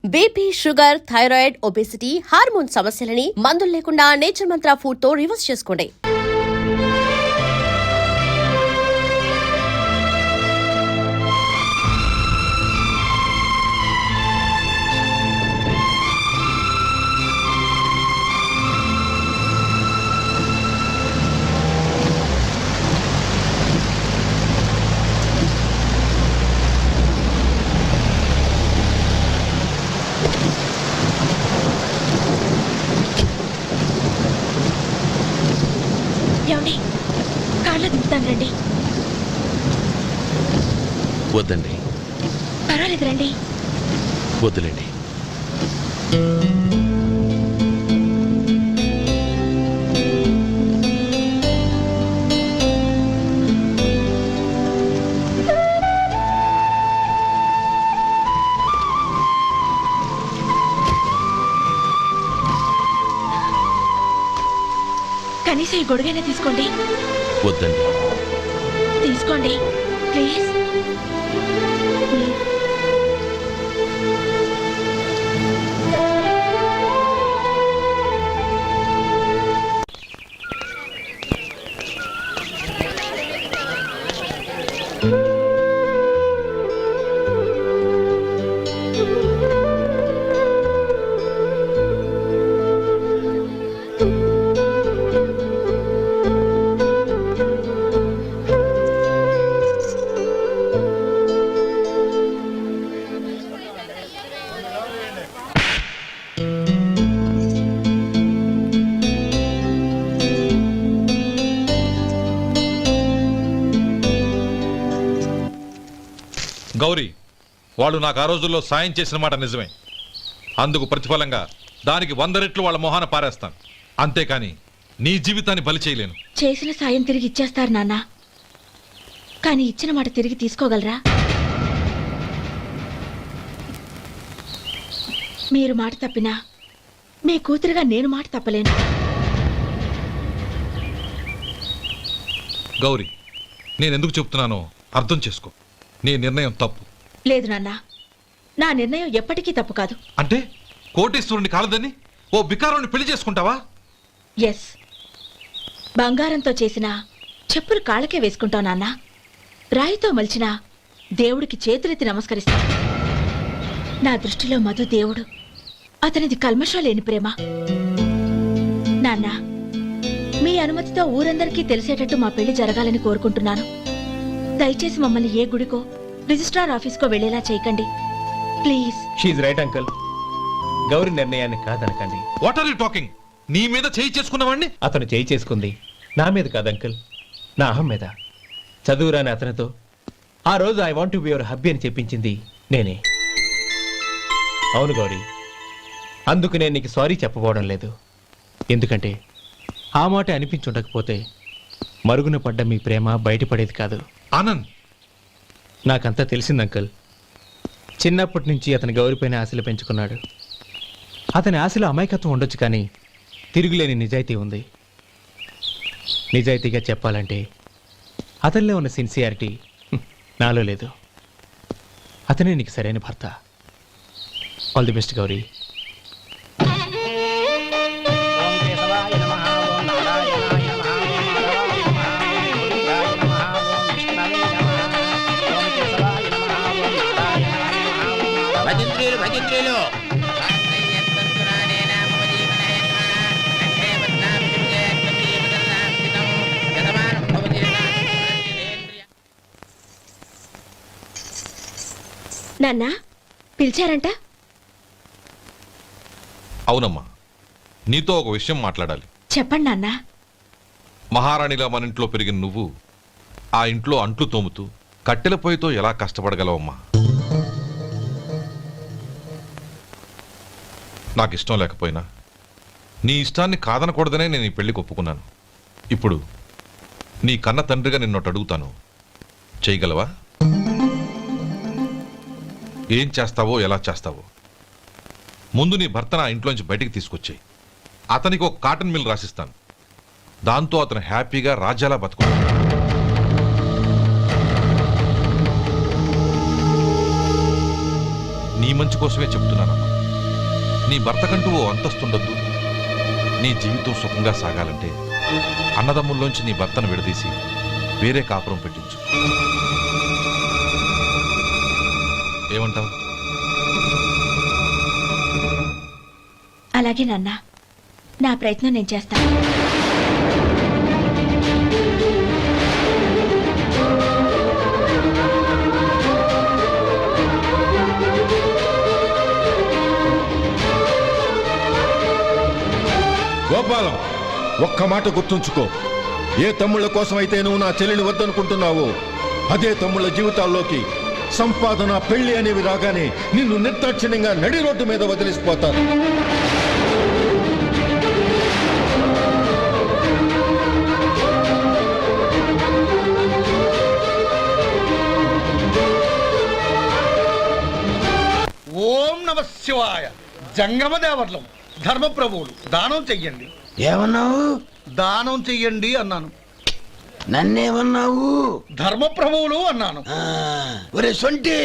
BP, sugar, thyroid, obesity, hormone సమస్యలని మందులు లేకుండా నేచర్ మంత్ర ఫుడ్ తో రివర్స్ చేసుకోండి. కార్లో దిగుతాను రండి. వద్దండి. పర్వాలేదు రండి. వద్దులేండి. కనీసం ఈ గొడుగైనా తీసుకోండి. వద్దండి. తీసుకోండి ప్లీజ్. గౌరీ, వాళ్ళు నాకు ఆ రోజుల్లో సాయం చేసిన మాట నిజమే. అందుకు ప్రతిఫలంగా దానికి 100 రెట్లు వాళ్ళ మొహాన పారేస్తాను. అంతేకాని నీ జీవితాన్ని బలి చేయలేను. చేసిన సాయం తిరిగి ఇచ్చేస్తారు నాన్న, కానీ ఇచ్చిన మాట తిరిగి తీసుకోగలరా? మీరు మాట తప్పినా మీ కూతురుగా నేను మాట తప్పలేను. గౌరీ, నేనెందుకు చెప్తున్నానో అర్థం చేసుకో. నీ నిర్ణయం తప్పు. లేదు నాన్న, నా నిర్ణయం ఎప్పటికీ తప్పు కాదు. అంటే కోటీశ్వరుని కాలదని ఓ బికారుని పెళ్లి చేసుకుంటావా? ఎస్, బంగారంతో చేసిన చెప్పులు కాళ్ళకే వేసుకుంటావు నాన్న. రాయితో మలిచిన దేవుడికి చేతులెత్తి నమస్కరిస్తా. నా దృష్టిలో మధు దేవుడు, అతనిది కల్మషం లేని ప్రేమ. నాన్న, మీ అనుమతితో ఊరందరికీ తెలిసేటట్టు మా పెళ్లి జరగాలని కోరుకుంటున్నాను. దయచేసి మమ్మల్ని ఏ గుడికో రిజిస్ట్రార్ ఆఫీస్కో వెళ్లేలా చేయకండి ప్లీజ్. షీఈ్ రైట్ అంకుల్. గౌరీ నిర్ణయాన్ని కాదనకండి. What are you talking? నీ మీద చేయి చేసుకున్నవాడిని అతను చేయి చేసుకుంది నా మీద కాదు అంకుల్, నా అహం మీద. చదువురాని అతనితో ఆ రోజు I want to be your hubby అని చెప్పించింది నేనే. అవును గౌరీ, అందుకు నేను నీకు సారీ చెప్పబోవడం లేదు. ఎందుకంటే ఆ మాట అనిపించుండకపోతే మరుగున పడ్డ మీ ప్రేమ బయటపడేది కాదు. ఆనంద్, నాకంతా తెలిసింది అంకుల్. చిన్నప్పటి నుంచి అతని గౌరీపైన ఆశలు పెంచుకున్నాడు. అతని ఆశలో అమాయకత్వం ఉండొచ్చు, కానీ తిరుగులేని నిజాయితీ ఉంది. నిజాయితీగా చెప్పాలంటే అతనిలో ఉన్న సిన్సియారిటీ నాలో లేదు. అతనే నీకు సరైన భర్త. All the best Gauri. నాన్న పిలిచారంట? అవునమ్మా, నీతో ఒక విషయం మాట్లాడాలి. చెప్పండి నాన్న. మహారాణిలా మన ఇంట్లో పెరిగిన నువ్వు ఆ ఇంట్లో అంట్లు తోముతూ కట్టెల పొయ్యితో ఎలా కష్టపడగలవమ్మా? నాకు ఇష్టం లేకపోయినా నీ ఇష్టాన్ని కాదనకూడదనే నేను ఈ పెళ్లికి ఒప్పుకున్నాను. ఇప్పుడు నీ కన్న తండ్రిగా నిన్నొట్టు అడుగుతాను, చేయగలవా? ఏం చేస్తావో, ఎలా చేస్తావో ముందు నీ భర్తను ఆ ఇంట్లోంచి బయటికి తీసుకొచ్చేయి. అతనికి ఒక కాటన్ మిల్ రాసిస్తాను. దాంతో అతను హ్యాపీగా రాజ్యాలా బతుకుతాడు. నీ మంచి కోసమే చెప్తున్నానమ్మా. నీ భర్తకంటూ ఓ అంతస్తుండొద్దు, నీ జీవితం సుఖంగా సాగాలంటే అన్నదమ్ముల్లోంచి నీ భర్తను విడదీసి వేరే కాపురం పెట్టించు. ఏమంటావు? అలాగే నాన్న, నా ప్రయత్నం నేను చేస్తాను. గోపాలం, ఒక్క మాట గుర్తుంచుకో. ఏ తమ్ముళ్ళ కోసం అయితే నువ్వు నా చెల్లిని వద్దనుకుంటున్నావో అదే తమ్ముళ్ళ జీవితాల్లోకి సంపాదన, పెళ్లి అనేవి రాగానే నిన్ను నిర్దాక్షిణ్యంగా నడి రోడ్డు మీద వదిలిసిపోతారు. ఓం నమ శివాయ. జంగమ దేవర్లం, ధర్మప్రభువులు, దానం చెయ్యండి. ఏమన్నావు? దానం చెయ్యండి అన్నాను. నన్నేమన్నావు? ధర్మప్రభువులు అన్నాను. ఒరే సొంటి,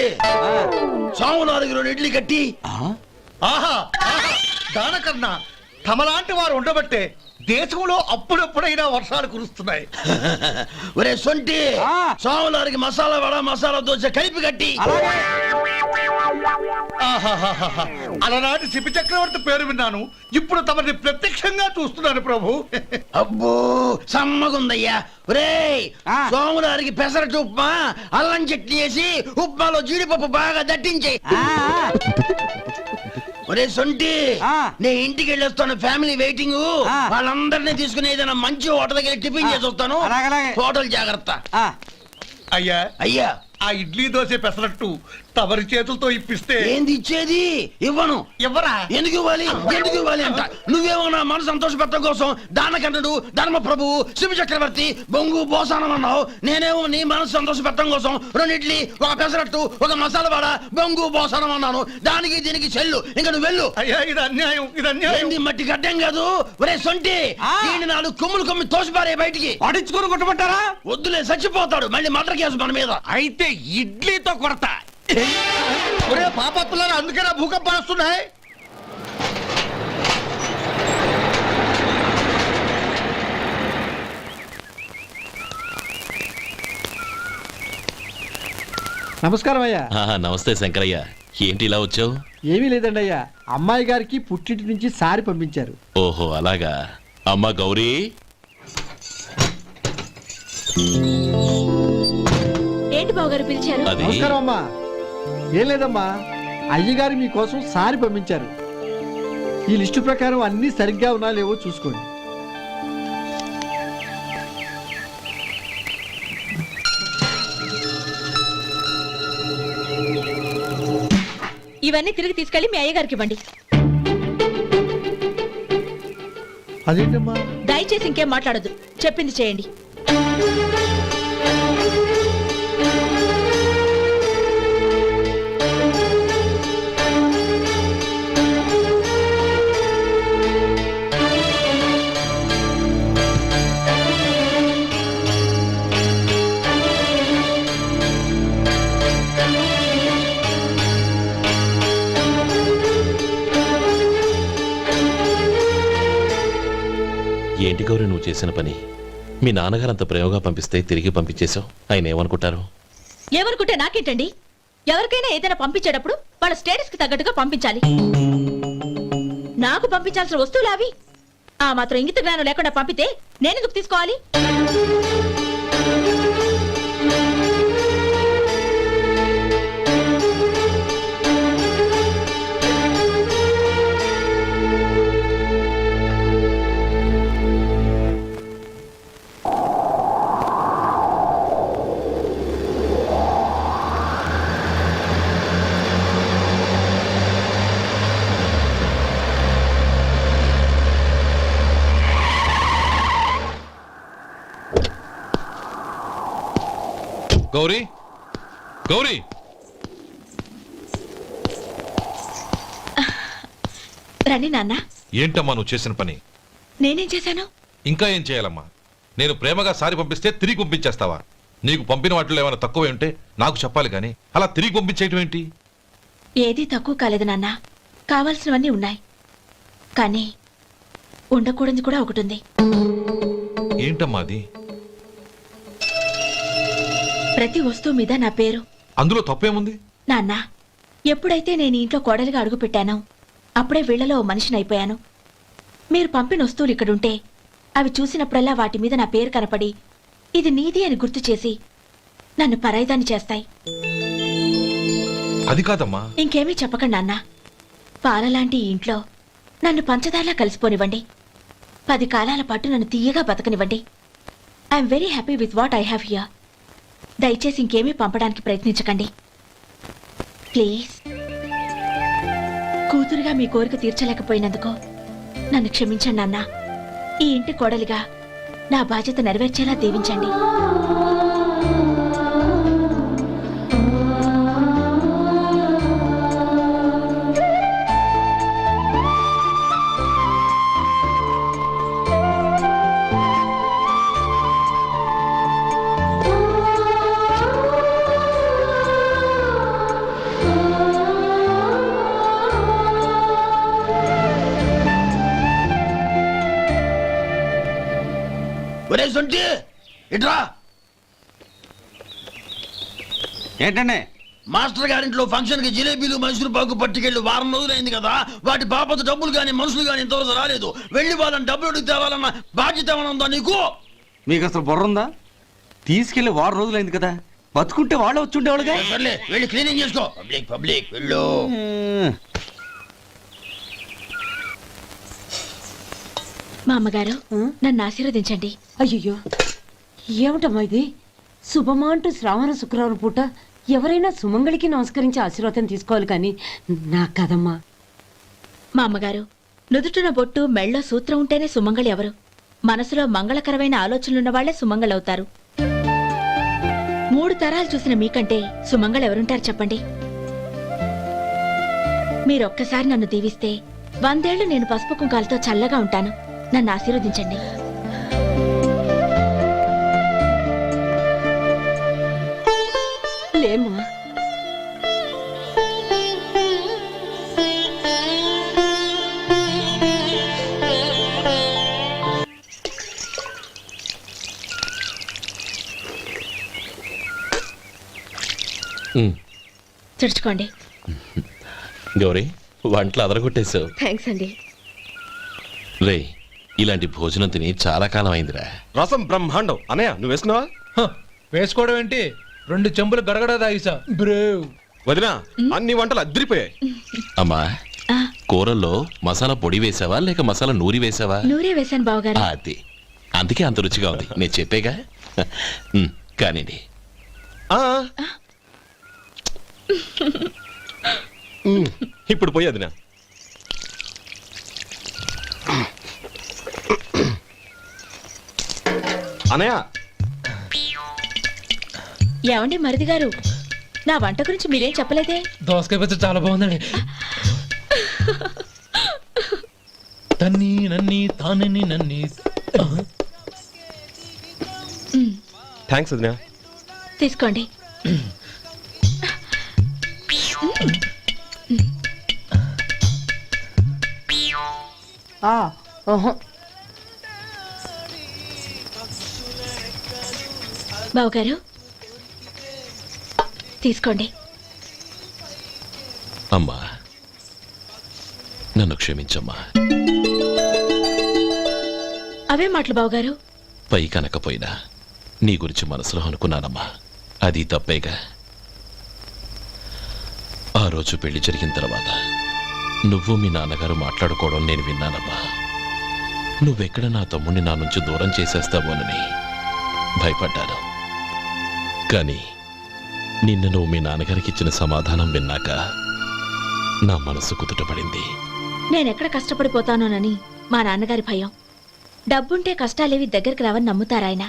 సోమవారికి 2 ఇడ్లీ కట్టి. ఆహా ఆహా, దానకన్నా తమలాంటి వారు ఉండబట్టే దేశంలో అప్పుడప్పుడైనా వర్షాలు కురుస్తున్నాయి. ఒరే సొంటి, సోమవారికి మసాలా వడ, మసాలా దోశ కలిపి కట్టి. ఆహాహాహా, అలనాటి శిపి చక్రవర్తి పేరు విన్నాను, ఇప్పుడు తమని ప్రత్యక్షంగా చూస్తున్నాను ప్రభు. అబ్బో సమ్మగుందయ్యా. ఒరే సోమవారికి పెసరట్టు ఉప్మా, అల్లం చట్నీ వేసి ఉప్మాలో జీడిపప్పు బాగా దట్టించే. ఒరే సొంటి, నే ఇంటికి వెళ్ళొస్తాను, ఫ్యామిలీ వెయిటింగ్. వాళ్ళందరినీ తీసుకుని ఏదైనా మంచి హోటల్ దగ్గర టిఫిన్ చేసి వస్తాను. హోటల్ జాగ్రత్త. అయ్యా అయ్యా, ఆ ఇడ్లీ దోశ పెసరట్టు తమరి చేతులతో ఇప్పిస్తే. ఏంది ఇచ్చేది? ఇవ్వను. ఎవరా? ఎందుకు ఇవ్వాలి? ఎందుకు ఇవ్వాలి అంట. నువ్వేమో నా మనసు సంతోషపెట్టడం కోసం దానకన్నుడు, ధర్మ ప్రభువు, శివ చక్రవర్తి, బొంగు బోసానం అన్నావు. నేనేమో నీ మనసు సంతోషపెట్టడం కోసం 2 ఇడ్లీ, 1 పెసరట్టు, 1 మసాలా వడ, బొంగు బోసానం అన్నాను. దానికి దీనికి చెల్లు. ఇంకా నువ్వు వెళ్ళు. అయ్యా ఇది అన్యాయం, ఇది అన్యాయం. ఏంది మట్టి గడ్డం కాదు. ఒరే సొంటి, దీన్ని 4 కొమ్ములు కొమ్మి తోసిపారే బయటికి. పడించుకొని కొట్టమంటారా? వద్దులే, చచ్చిపోతాడు. మళ్ళీ మర్డర్ కేసు మన మీద. అయితే ఇడ్లీతో కొడతా. ఒరే పాపత్తులారా, అందుకేనా భూకంపాలు వస్తున్నాయి? నమస్కారం అయ్యా. నమస్తే శంకరయ్య, ఏంటి ఇలా వచ్చావు? ఏమీ లేదండి అయ్యా, అమ్మాయి గారికి పుట్టింటి నుంచి సారి పంపించారు. ఓహో అలాగా. అమ్మా గౌరీ, ఏంటి బావగారు పిలిచారు? అది నమస్కారం అమ్మా. ఏం లేదమ్మా, అయ్యగారు మీకోసం సారి పంపించారు. ఈ లిస్టు ప్రకారం అన్ని సరిగ్గా ఉన్నా లేవో చూసుకోండి. ఇవన్నీ తిరిగి తీసుకెళ్లి మీ అయ్యగారికి ఇవ్వండి. అదేంటమ్మా? దయచేసి ఇంకేం మాట్లాడొద్దు, చెప్పింది చేయండి. ఏంటి గౌరీ నువ్వు చేసిన పని? మీ నాన్నగారు అంత ప్రేమగా పంపిస్తే తిరిగి పంపించేశావు. ఆయన ఏమనుకుంటారు? ఏమనుకుంటే నాకేంటండి? ఎవరికైనా ఏదైనా పంపించేటప్పుడు వాళ్ళ స్టేటస్ కి తగ్గట్టుగా పంపించాలి. నాకు పంపించాల్సిన వస్తువులు అవి. ఆ మాత్రం ఇంగిత జ్ఞానం లేకుండా పంపితే నేనెందుకు తీసుకోవాలి? గౌరీ, గౌరీ, రండి నాన్న. ఏంటమ్మా నువ్వు చేసిన పని? నేనేం చేశాను? ఇంకా ఏం చేయాలమ్మా? నేను ప్రేమగా సారి పంపిస్తే తిరిగి పంపించేస్తావా? నీకు పంపిన వాటిలో ఏమైనా తక్కువ ఉంటే నాకు చెప్పాలి కానీ అలా తిరిగి పంపించేయటం ఏంటి? ఏదీ తక్కువ కాలేదు నాన్న, కావాల్సినవన్నీ ఉన్నాయి. కానీ ఉండకూడదు కూడా ఒకటి ఉంది. ఏంటమ్మా అది? ప్రతి వస్తువు మీద నా పేరు. అందులో తప్పేముంది? నాన్న, ఎప్పుడైతే నేను ఇంట్లో కోడలిగా అడుగు పెట్టానో అప్పుడే వీళ్లలో ఓ మనిషిని అయిపోయాను. మీరు పంపిన వస్తువులు ఇక్కడుంటే అవి చూసినప్పుడల్లా వాటి మీద నా పేరు కనపడి ఇది నీది అని గుర్తు చేసి నన్ను పరాయిదాన్ని చేస్తాయి. అది కాదమ్మా. ఇంకేమీ చెప్పకండి నాన్న. పాలలాంటి ఈ ఇంట్లో నన్ను పంచదారలా కలిసిపోనివ్వండి. 10 కాలాల పాటు నన్ను తీయగా బతకనివ్వండి. I'm very happy with what I have here. దయచేసి ఇంకేమీ పంపడానికి ప్రయత్నించకండి ప్లీజ్. కూతురుగా మీ కోరిక తీర్చలేకపోయినందుకు నన్ను క్షమించండి నాన్న. ఈ ఇంటి కోడలిగా నా బాధ్యత నెరవేర్చేలా దీవించండి. ఒరే సొంటి ఇట్రా. ఏంటండి? మాస్టర్ గారింట్లో ఫంక్షన్ కి జిలేబీలు మైసూరు పాకు పట్టుకెళ్ళి వారం రోజులైంది కదా. వాటి బాపత డబ్బులు గాని మనుషులు గాని ఇంతవరకు రాలేదు. వెళ్ళి వాళ్ళని డబ్బులు అడిగి తేవాలన్న బాధ్యత ఏమైనా ఉందా నీకు? మీకు అసలు బుర్ర ఉందా? తీసుకెళ్లి 6 రోజులైంది కదా, బతుకుంటే వాళ్ళు వచ్చి ఉండేవాళ్ళుగా. సర్లే వెళ్ళి క్లీనింగ్ చేసుకో. పబ్లిక్ పబ్లిక్ వెళ్ళు. మా అమ్మగారు నన్ను ఆశీర్వదించండి. అయ్యో ఏమిటమ్మా ఇది? శుభమా అంటూ శ్రావణ శుక్రవారం పూట ఎవరైనా సుమంగళికి నమస్కరించి ఆశీర్వాదం తీసుకోవాలి కానీ నాకు కదమ్మా. మా అమ్మగారు, నుదుటిన బొట్టు మెళ్ళో సూత్రం ఉంటేనే సుమంగళి ఎవరు? మనసులో మంగళకరమైన ఆలోచనలున్న వాళ్లే సుమంగళవుతారు. 3 తరాలు చూసిన మీకంటే సుమంగళ ఎవరుంటారు చెప్పండి? మీరొక్కసారి నన్ను దీవిస్తే 100 ఏళ్లు నేను పసుపు కుంకాలతో చల్లగా ఉంటాను. నన్ను ఆశీర్వదించండి. లేమ్మా. తుడుచుకోండి. గౌరీ, వంటలు అదరగొట్టేశావు. థ్యాంక్స్ అండి. రే, ఇలాంటి భోజనం తిని చాలా కాలం అయిందిరా. రసం బ్రహ్మాండం. అనయ్య నువ్వు వేసుకున్నావా? వేసుకోవడం ఏంటి, 2 చెంబులు గడగడ తాగిసా బ్రేవ్. వదినా, అన్ని వంటలు అద్దరిపోయాయి. అమ్మా, కూరల్లో మసాలా పొడి వేసావా లేక మసాలా నూరి వేసావా? నూరే వేశాను బావగారు. అది అందుకే అంత రుచిగా ఉంది. నేను చెప్పేగా. కానివ్వండి. ఇప్పుడు పోయి వదినా. అనయ్య, ఏమండి మరిది గారు, నా వంట గురించి మీరేం చెప్పలేదే? దోసకాయ పచ్చడి చాలా బాగుందండి. తన్ని నన్ని తానని నన్ని. థ్యాంక్స్ వదినా. తీసుకోండి. బావగారు తీసుకోండి. అమ్మా, నన్ను క్షమించమ్మా. అవే మాటలు బావగారు. పై కనకపోయినా నీ గురించి మనసులో అనుకున్నానమ్మా. అది తప్పేగా. ఆ రోజు పెళ్లి జరిగిన తర్వాత నువ్వు మీ నాన్నగారు మాట్లాడుకోవడం నేను విన్నానమ్మా. నువ్వెక్కడ నా తమ్ముడిని నా నుంచి దూరం చేసేస్తావోనని భయపడ్డాను. కానీ నిన్న నువ్వు మీ నాన్నగారికి ఇచ్చిన సమాధానం విన్నాక నా మనసు కుదుటపడింది. నేనెక్కడ కష్టపడిపోతానోనని మా నాన్నగారి భయం. డబ్బుంటే కష్టాలేవి దగ్గరికి రావని నమ్ముతారాయన.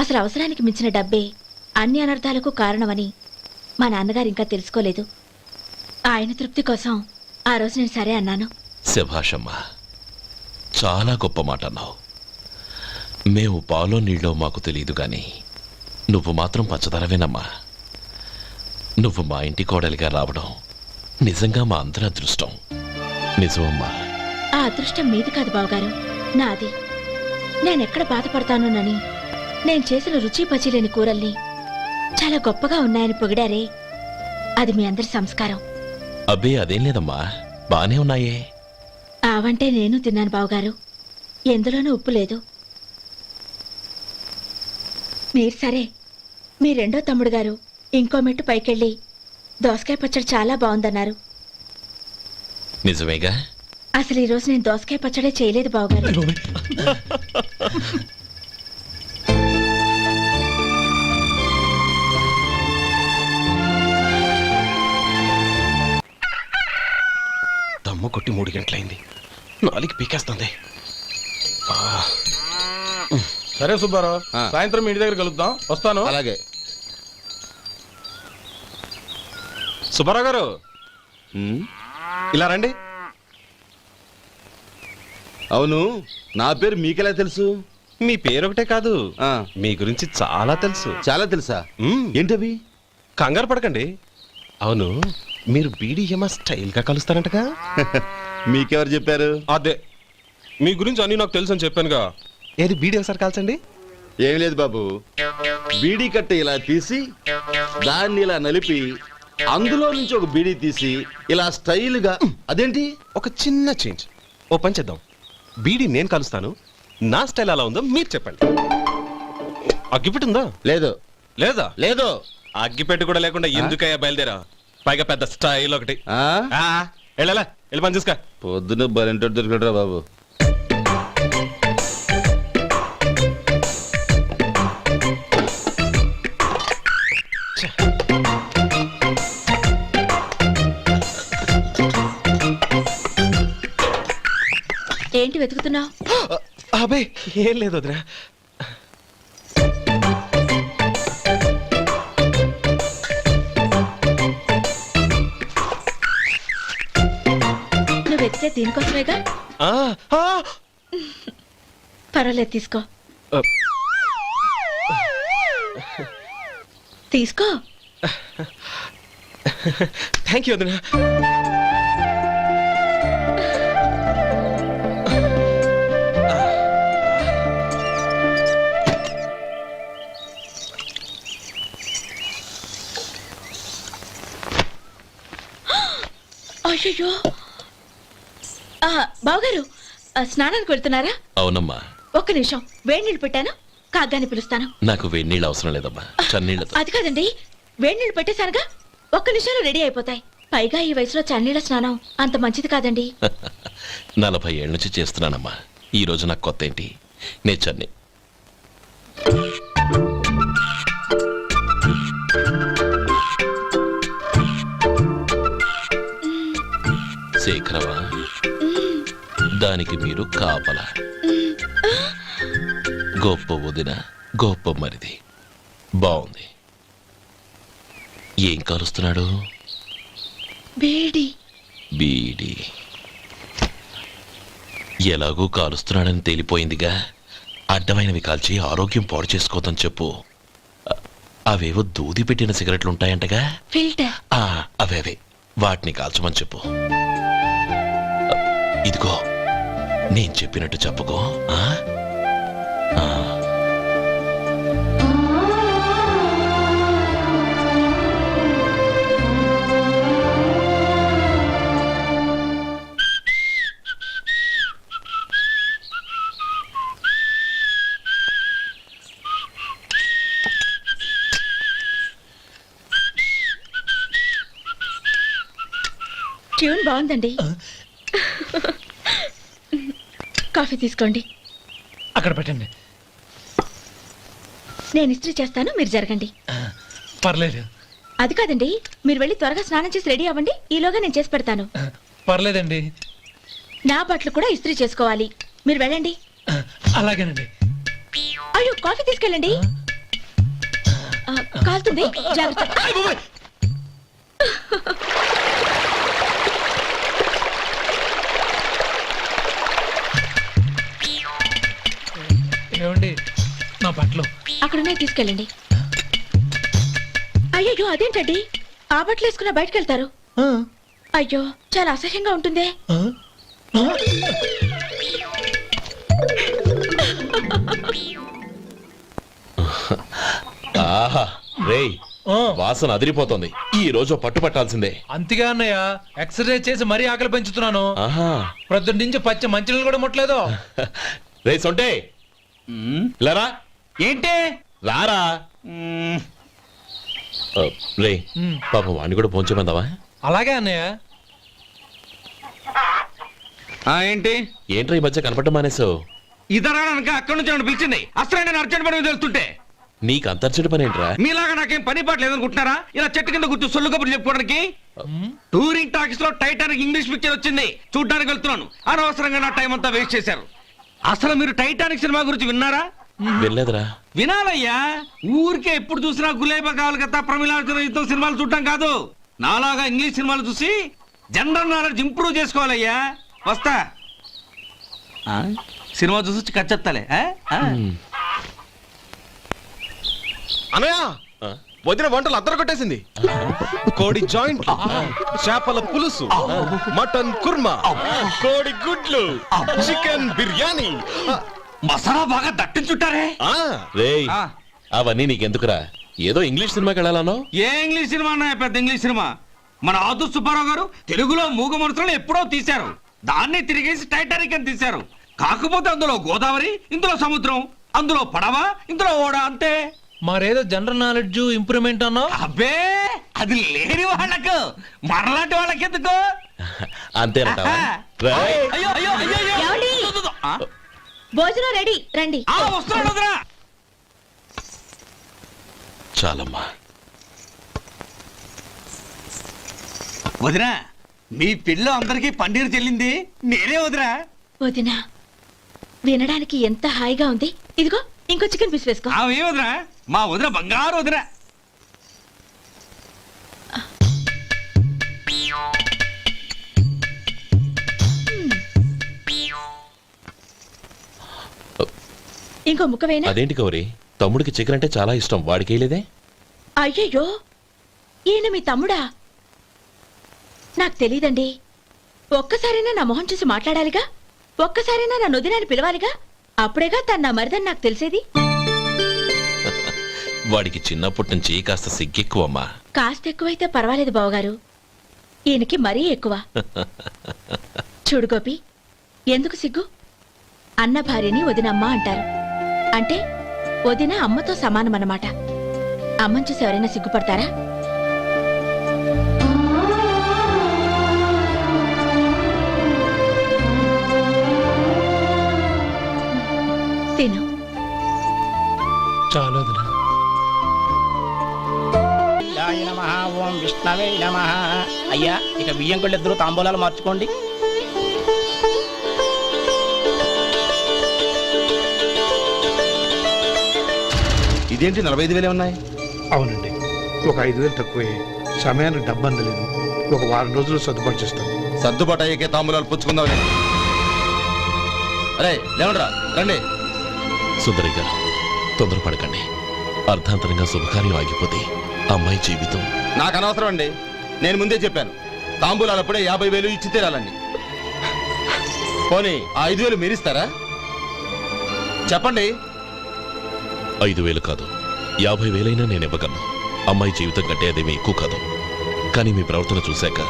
అసలు అవసరానికి మించిన డబ్బే అన్ని అనర్థాలకు కారణమని మా నాన్నగారు ఇంకా తెలుసుకోలేదు. ఆయన తృప్తి కోసం ఆ రోజు నేను సరే అన్నాను. శభాషమ్మా, చాలా గొప్ప మాట అన్నావు. మేము పాలో నీళ్ళో మాకు తెలియదు కానీ నువ్వు మాత్రం పచ్చదనవేనమ్మా. నువ్వు మా ఇంటి కోడలిగా రావడం నిజంగా మా అందరి అదృష్టం. నిజమమ్మా. ఆ అదృష్టం మీది కాదు బావగారు, నాది. నేనెక్కడ బాధపడతానోనని నేను చేసిన రుచి పచిలేని కూరల్ని చాలా గొప్పగా ఉన్నాయని పొగిడారే, అది మీ అందరి సంస్కారం. అబ్బే అదేం లేదమ్మా, బానే ఉన్నాయే. ఆవంటే నేను తిన్నాను బావగారు, ఎందులోనూ ఉప్పు లేదు. మీరు సరే, మీ రెండో తమ్ముడు గారు ఇంకో మెట్టు పైకెళ్ళి దోసకాయ పచ్చడి చాలా బాగుందన్నారు. నిజమేగా? అసలు ఈరోజు నేను దోసకాయ పచ్చడే చేయలేదు బావగారు. దమ్ము కొట్టి 3 గంటలైంది, 4 పీకేస్తుంది. సరే సుబ్బారావు, సాయంత్రం ఇంటి దగ్గర కలుద్దాం, వస్తాను. అలాగే. సుబ్బారావు గారు ఇలా రండి. అవును, నా పేరు మీకెలా తెలుసు? మీ పేరు ఒకటే కాదు, ఆ, మీ గురించి చాలా తెలుసు. చాలా తెలుసా? ఏంటవి? కంగారు పడకండి. అవును, మీరు బీడీఎం స్టైల్ గా కలుస్తారంటగా? మీకెవరు చెప్పారు? అదే, మీ గురించి అన్ని నాకు తెలుసు అని చెప్పానుగా. ఏది బీడీ ఒకసారి కాల్చండి. ఏం లేదు బాబు, బీడీ కట్ట ఇలా తీసి దాన్ని ఇలా నలిపి అందులో నుంచి ఒక బీడీ తీసి ఇలా స్టైల్గా. అదేంటి? ఒక చిన్న చేంజ్. ఓ పని చేద్దాం, బీడీ నేను కలుస్తాను, నా స్టైల్ అలా ఉందో మీరు చెప్పండి. అగ్గిపెట్టి ఉందా? లేదు. లేదా? లేదు. అగ్గిపెట్టి కూడా లేకుండా ఎందుకయ్యా బయలుదేరా? పైగా పెద్ద స్టైల్ ఒకటి. ఆ, వెళ్ళాలా, వెళ్ళి పని చూసుకో. పొద్దున బలింటోడు దొరికడరా బాబు. ఏంటి వెతుకుతున్నావు? అబే ఏం లేదు వదినా. నువ్వు వెతికే దీనికోసమేగా. ఆ, ఆ, పర్వాలేదు, తీసుకో. ఆ. తీసుకో. థ్యాంక్ యూ వదినా. అయ్యో, బావగారు స్నానానికి వెళ్తున్నారా? అవునమ్మా. ఒక్క నిమిషం, వేడి నీళ్ళు పెట్టాను, కాగ్గాని పిలుస్తాను. నాకు వేడినీళ్ళు అవసరం లేదమ్మా, చన్నీళ్ళతో. అది కాదండి, వేడి నీళ్ళు పెట్టేశానుగా, ఒక్క నిమిషంలో రెడీ అయిపోతాయి. పైగా ఈ వయసులో చన్నీళ్ళ స్నానం అంత మంచిది కాదండి. 40 ఏళ్ళ నుంచి చేస్తున్నానమ్మా, ఈ రోజు నాకు కొత్త ఏంటి? నే చన్ని. శేఖరవా, దానికి మీరు కాపలా. గొప్ప వదిన, గొప్ప మరిది. బాగుంది. ఏం కాలుస్తున్నాడు? బీడి. బీడి. ఎలాగూ కాలుస్తున్నాడని తేలిపోయిందిగా, అడ్డమైనవి కాల్చి ఆరోగ్యం పాడు చేసుకోదని చెప్పు. అవేవో దూది పెట్టిన సిగరెట్లుంటాయంటగా, ఫిల్టర్. అవే వాటిని కాల్చమని చెప్పు. ఇదిగో, నేను చెప్పినట్టు చెప్పుకో. ట్యూన్ బాగుందండి. కాఫీ తీసుకోండి. అక్కడ పెట్టండి. నేను ఇస్త్రీ చేస్తాను, మీరు జరగండి. పర్లేదు. అది కాదండి, మీరు వెళ్ళి త్వరగా స్నానం చేసి రెడీ అవ్వండి, ఈలోగా నేను చేసి పెడతాను. పర్లేదండి. నా బట్టలు కూడా ఇస్త్రీ చేసుకోవాలి, మీరు వెళ్ళండి. అలాగేనండి. అయ్యో, కాఫీ తీసుకెళ్ళండి. కాలుతుంది, జాగ్రత్త. ఏమండి, నా బట్టలు అక్కడున్నాయి, తీసుకెళ్ళండి. అయ్యో, అదేంటండి, ఆ బట్టలు వేసుకున్న బయటకు వెళ్తారు? అయ్యో, చాలా అసహ్యంగా ఉంటుందే. ఆహా రేయ్ వాసన అదిరిపోతుంది. ఈ రోజు పట్టుపట్టాల్సిందే. అంతిగా అన్నయ్య, ఎక్సర్సైజ్ చేసి మరీ ఆకలి పెంచుతున్నాను. ఆహా ప్రొద్దున నుంచి పచ్చ మంచినీళ్ళు కూడా ముట్టలేదు. రే సొంటే లేరా, ఏంటి రారా. రే పాపం వాణ్ణి కూడా పోంచమందావా? అలాగే అన్నయ్య. ఏంటి ఏంట్రా ఈ మధ్య కనపడటం మానేసావు? ఇద్దరు అక్కడి నుంచి నన్ను పిలిచింది. అసలు నేను అర్జెంట్ పని వెళ్తుంటే నీకు అంతర్చడి పని ఏంట్రా? మీలాగా నాకేం పని పాట లేదనుకుంటున్నారా? ఇలా చెట్టు కింద కూర్చో సొల్లు కబుర్లు చెప్పుకోవడానికి. టూరింగ్ టాకీస్ లో టైటానిక్ ఇంగ్లీష్ పిక్చర్ వచ్చింది, చూడ్డానికి వెళ్తున్నాను. అనవసరంగా నా టైం అంతా వేస్ట్ చేశారు. అసలు మీరు టైటానిక్ సినిమా గురించి విన్నారా? వెళ్ళలేదురా. వినాలయ్యా. ఊరికే ఎప్పుడు చూసినా గులేబా కావాలి కదా, ప్రమిళార్జున యుద్ధం సినిమాలు చూడటం కాదు. నాలాగా ఇంగ్లీష్ సినిమాలు చూసి జనరల్ నాలెడ్జ్ ఇంప్రూవ్ చేసుకోవాలయ్యా. వస్తా. సినిమా చూసి కచ్చెత్తాలే. అనయ్య వదిన వంటలు అద్దరు కొట్టేసింది. కోడి జాయింట్, చేపల పులుసు, మటన్ కుర్మా, కోడి గుడ్లు, చికెన్ బిర్యానీ, మసాలా బాగా దట్టించుంటారే. రేయ్ అవన్నీ నీకెందుకురా? ఏదో ఇంగ్లీష్ సినిమాకి వెళ్ళాలనో? ఏ ఇంగ్లీష్ సినిమా అన్నా? పెద్ద ఇంగ్లీష్ సినిమా. మన ఆదు సుబ్బారావు గారు తెలుగులో మూగ మనుషులను ఎప్పుడో తీశారు. దాన్ని తిరిగేసి టైటానిక్ అని తీశారు. కాకపోతే అందులో గోదావరి, ఇందులో సముద్రం, అందులో పడవ, ఇందులో ఓడ, అంతే. మరేదో జనరల్ నాలెడ్జ్ ఇంప్రూవ్మెంట్ అన్నా? అబ్బే అది లేని వాళ్ళకు, మరలాంటి వాళ్ళకి ఎందుకు? అంతేనంటావా? రేయ్. అయ్యో అయ్యో అయ్యో అయ్యో. ఏమండి? భోజనం రెడీ, రండి. వస్తున్నాడు వదరా. చాలమ్మా. వదినా, మీ పిల్ల అందరికీ పన్నీరు చెల్లింది నేనే వదినా. వదినా, వినడానికి ఎంత హాయిగా ఉంది. ఇదిగో ఇంకో చికెన్ పీస్ వేసుకో. ఏ వదినా, మా వదిన బంగారు వదినా. ఇంకో ముక్క వేయనా? అదేంటి గౌరీ, తమ్ముడికి చికెన్ అంటే చాలా ఇష్టం, వాడికి వేయలేదే? అయ్యయ్యో, ఈయన మీ తమ్ముడా? నాకు తెలీదండి. ఒక్కసారైనా నా మొహం చూసి మాట్లాడాలిగా, ఒక్కసారైనా నా నొదినాన్ని పిలవాలిగా. అప్పుడేగా తన నా మరిదని నాకు తెలిసేది. వాడికి చిన్నప్పటి నుంచి కాస్త సిగ్గెక్కువమ్మా. కాస్త ఎక్కువైతే పర్వాలేదు బావగారు, ఈయనకి మరీ ఎక్కువ. చూడు గోపి, ఎందుకు సిగ్గు? అన్న భార్యని వదినమ్మ అంటారు. అంటే వదిన అమ్మతో సమానమన్నమాట. అమ్మని చూసి ఎవరైనా సిగ్గుపడతారా? తిను. చాలా వదినా. ఓం విష్ణవే నమః. అయ్యా ఇక బియ్యం కొళ్ళు ఇద్దరు తాంబూలాలు మార్చుకోండి. ఇదేంటి 45,000 ఉన్నాయి? అవునండి, ఒక 5,000 తక్కువే. సమయానికి డబ్బు అందలేదు. ఒక వారం రోజులు సర్దుబాటు చేస్తాం. సర్దుబాటు అయ్యకే తాంబూలాలు పుచ్చుకుందాం. అరే లేవండ్రా, రండి. సుందరి గారు తొందరపడకండి. అర్ధాంతరంగా శుభకార్యం ఆగిపోతే అమ్మాయి జీవితం. నాకు అనవసరం అండి, నేను ముందే చెప్పాను. తాంబూలాలు అప్పుడే 50,000 ఇచ్చి తీరాలండి. పోనీ ఆ 5,000 మీరిస్తారా? చెప్పండి. 5,000 కాదు, 50,000 నేను ఇవ్వగలను. అమ్మాయి జీవితం కంటే అదేమీ ఎక్కువ కాదు. కానీ మీ ప్రవర్తన చూశాక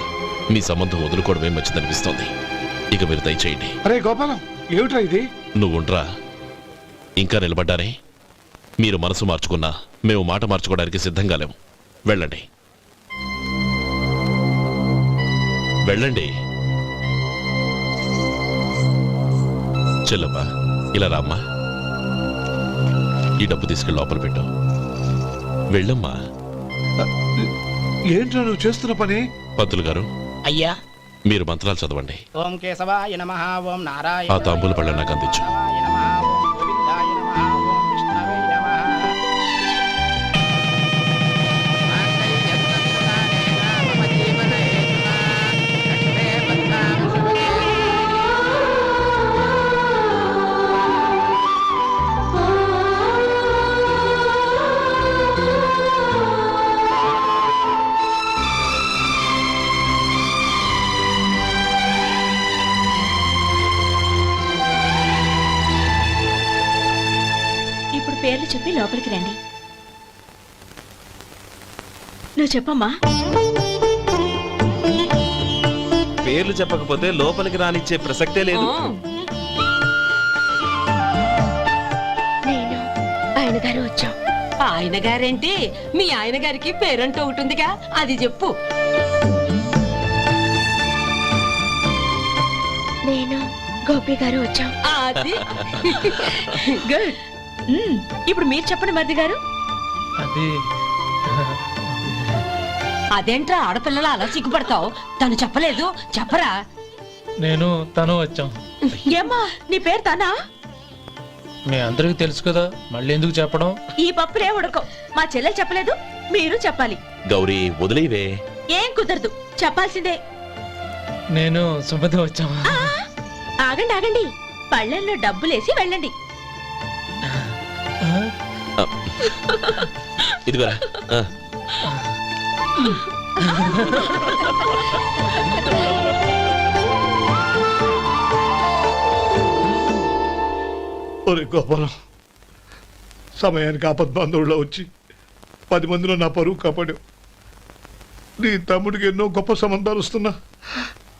మీ సంబంధం వదులుకోవడమే మంచిదనిపిస్తోంది. ఇక మీరు దయచేయండి. అరే గోపాలం, ఏమిట్రా ఇది? నువ్వుండ్రా. ఇంకా నిలబడ్డారే? మీరు మనసు మార్చుకున్నా మేము మాట మార్చుకోవడానికి సిద్ధంగా లేము. వెళ్ళండి, వెళ్ళండి. చెల్లమ్మా, ఇలా రామ్మా. ఈ డబ్బు తీసుకెళ్ళి లోపల పెట్టు. వెళ్ళమ్మా. ఏంట్రా నువ్వు చేస్తున్న పని? పంతులు గారు, అయ్యా మీరు మంత్రాలు చదవండి. ఓం కేశవాయ నమః. ఓం నారాయణ. ఆ తాంబూల పళ్ళ నాకు అందించు. పేర్లు చెప్పి లోపలికి రండి. నువ్వు చెప్పమ్మా. పేర్లు చెప్పకపోతే లోపలికి రానిచ్చే ప్రసక్తే లేదు. నేను ఆయన గారు వచ్చాం. ఆయన గారేంటి, మీ ఆయన గారికి పేరంటూ ఒకటి ఉందిగా, అది చెప్పు. నేను గోపి గారు వచ్చాం. అది గుడ్. ఇప్పుడు మీరు చెప్పండి మరిది గారు. అది అదేంట్రా ఆడపిల్లలు అలా సిగ్గుపడతావు? తను చెప్పలేదు, చెప్పరా. నేను తను వచ్చాం. ఏమ్మా నీ పేరు తానా? మీ అందరికి తెలుసు కదా, మళ్ళీ ఎందుకు చెప్పడం? ఈ పప్పులే ఉడకం. మా చెల్లెలు చెప్పలేదు, మీరు చెప్పాలి. గౌరీ వదిలేవే. ఏం కుదరదు, చెప్పాల్సిందే. నేను సుమతి వచ్చాం. ఆ, ఆగండి ఆగండి, పళ్ళెంలో డబ్బులేసి వెళ్ళండి. ఇదిగోరా. ఒరే గోపాలం, సమయానికి ఆపద్బాంధవుల్లో వచ్చి 10 మందిలో నా పరువు కాపాడావు. నీ తమ్ముడికి ఎన్నో గొప్ప సంబంధాలు వస్తున్నా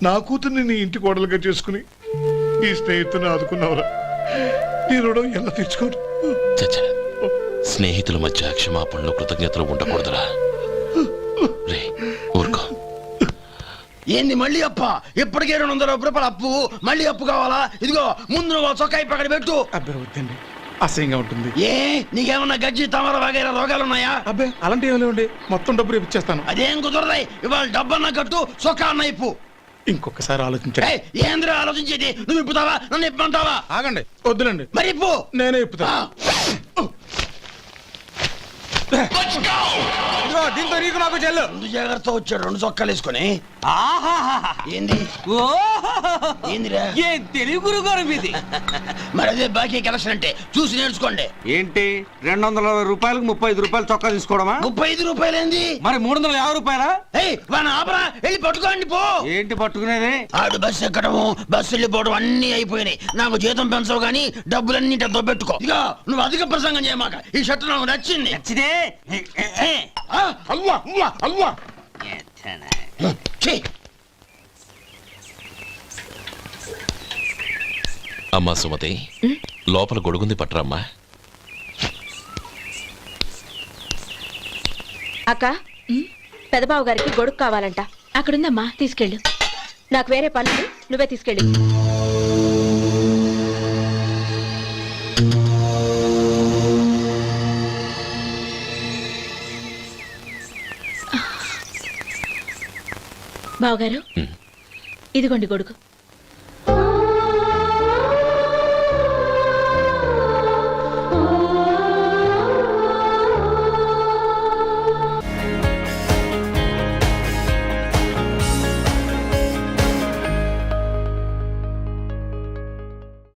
నా కూతుర్ని నీ ఇంటి కోడలుగా చేసుకుని నీ స్నేహితుని ఆదుకున్నావురా. నీ రుణం ఎలా తీర్చుకోరు? చచ్చా, స్నేహితుల మధ్య క్షమాపణలు కృతజ్ఞతలు ఉండకూడదురా. రే ఊరుకో. ఏంది మళ్ళీ అప్ప? ఇప్పటికే 200 రూపాయల అప్పు, మళ్ళీ అప్పు కావాలా? ఇదిగో ముందు నువ్వు చొక్కా పక్కన పెట్టు. అబ్బే వద్దండి, అసహ్యంగా ఉంటుంది. ఏ నీకేమన్నా గజ్జి తమర వగైరా రోగాలున్నాయా? అబ్బే అలాంటి ఏమీ లేవండి, మొత్తం డబ్బు రేపు ఇచ్చేస్తాను. అదేం కుదరదాయి. ఇవాళ డబ్బన్నా కట్టు, చొక్కా అన్న ఇప్పు. ఇంకొకసారి ఆలోచించండి. ఏయ్, ఏంద్రా ఆలోచించేది? నువ్వు ఇప్పుతావా, నన్ను ఇప్పమంటావా? ఆగండి, వద్దులండి, మరి ఇప్పు. నేనే ఇప్పుతా. దీంతో నీకు నాకు చెల్లు. ముందు జాగ్రత్త వచ్చాడు 2 చొక్కాలు వేసుకొని. ఆహాహాహా. ఏంది ఏందిరా? ఏ తెలుగు గురుగారు మీది. మరి అదే బాకీ కలెక్షన్ అంటే చూసి నేర్చుకోండి. ఏంటి 220 రూపాయలకు 35 రూపాయలు చొక్కా తీసుకోవడమా? 35 రూపాయలు ఏంది? మరి 350 రూపాయలా? ఏయ్ వాడిని ఆపరా, వెళ్ళి పట్టుకోండి పో. ఏంటి పట్టుకునేది? ఆడు బస్సు ఎక్కడము, బస్సు వెళ్ళిపోవడం అన్ని అయిపోయినాయి. నాకు జీతం పెంచవు గానీ డబ్బులన్నీ దొబ్బెట్టుకో. ఇక నువ్వు అధిక ప్రసంగం చేయమాక. ఈ షర్ట్ నాకు నచ్చింది. నచ్చితే అల్వా అల్వా అల్వా. అమ్మా సుమతి, లోపల గొడుగుంది పట్టరమ్మా. అక్క, పెదబాబు గారికి గొడుగు కావాలంట. అక్కడుందమ్మా, తీసుకెళ్ళు. నాకు వేరే పనులు, నువ్వే తీసుకెళ్ళి. బావగారు, ఇదిగోండి గొడుగు.